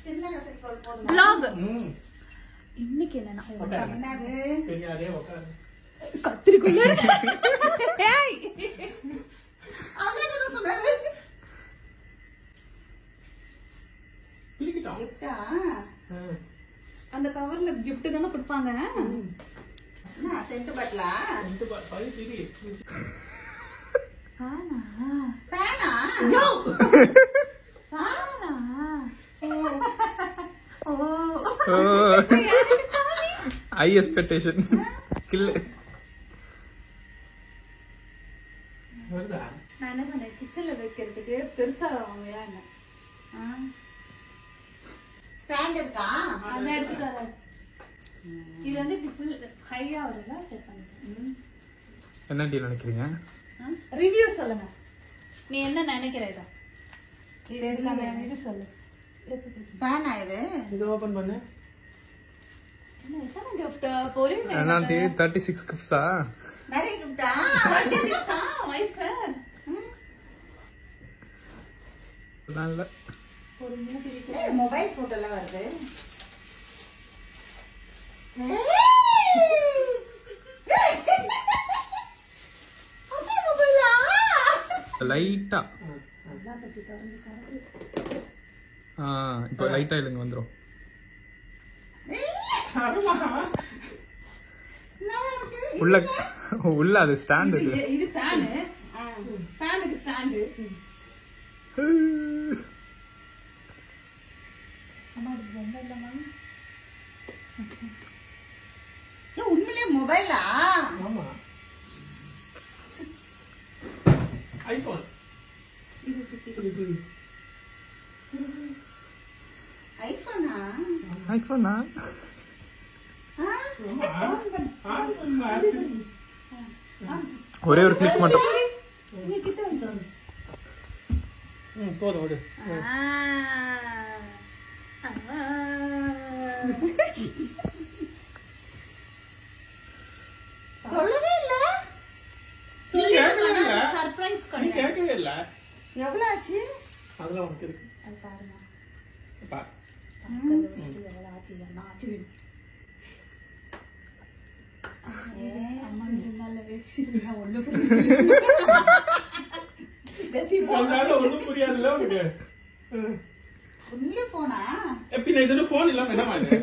vlog இன்னைக்கு என்னன்னா என்னது பெரியாரே உட்காரு கத்திரிக்குள்ள ஏய் அங்க என்ன சொன்னாரு பிரிக்கிட்டா கிஃப்டா அந்த கவர்ல gift தான கொடுப்பாங்க என்ன சென்ட் பாட்டிலா சென்ட் பாட்டில் பிரி பேனா நோ பேனா high expectation kill நான் என்ன சொன்னேன் கிச்சன்ல வைக்கிறதுக்கு பெருசா வாங்குறியா என்ன ஸ்டாண்ட் இருக்கா அத எடுத்துட்டு வர இது வந்து ஃபுல் ஹையா வருதா செட் பண்ணிட்டேன் என்ன டீல் நினைக்கிறீங்க ரிவ்யூ சொல்லுங்க நீ என்ன நினைக்கிற இது இது சொல்லு ஃபேனா இது ஓபன் பண்ணு என்ன எத்தனை gift போறீங்க அண்ணாண்டி 36 கிஃப்ட்ஸா நிறைய gift-ஆ 36 வை சார் நல்ல ஒரு மூஞ்சி மொபைல் போட்டோ எல்லாம் வருது ஓகே மொபைலா லைட்டா நல்லா பத்தி தரங்க இப்போ லைட்டா இல்லங்க வந்துரும் உள்ள அது ஸ்டாண்ட் இது ஃபேன் ஃபேனுக்கு ஸ்டாண்ட் அம்மா இது ரொம்ப இல்லமா ஏ உண்மையிலே மொபைலா ஆமா ஐபோன் இது ஐபோனா ஒரே ஒரு கிளிக் மட்டும் போதும் ஓடு சொல்லவே இல்ல சர்ப்ரைஸ் பண்ணி கேட்கவே இல்ல எவ்வளவு ஆச்சு அதெல்லாம் உனக்கு இருக்கு அது பாருங்க பா எவ்வளவு ஆச்சு என்ன ஆச்சு அம்மா நல்ல விஷயம் ஒண்ணு புரியாதுல்ல உனக்கு உண்மையிலே போனா எப்ப இதுல போன் இல்லாம என்ன மாதிரி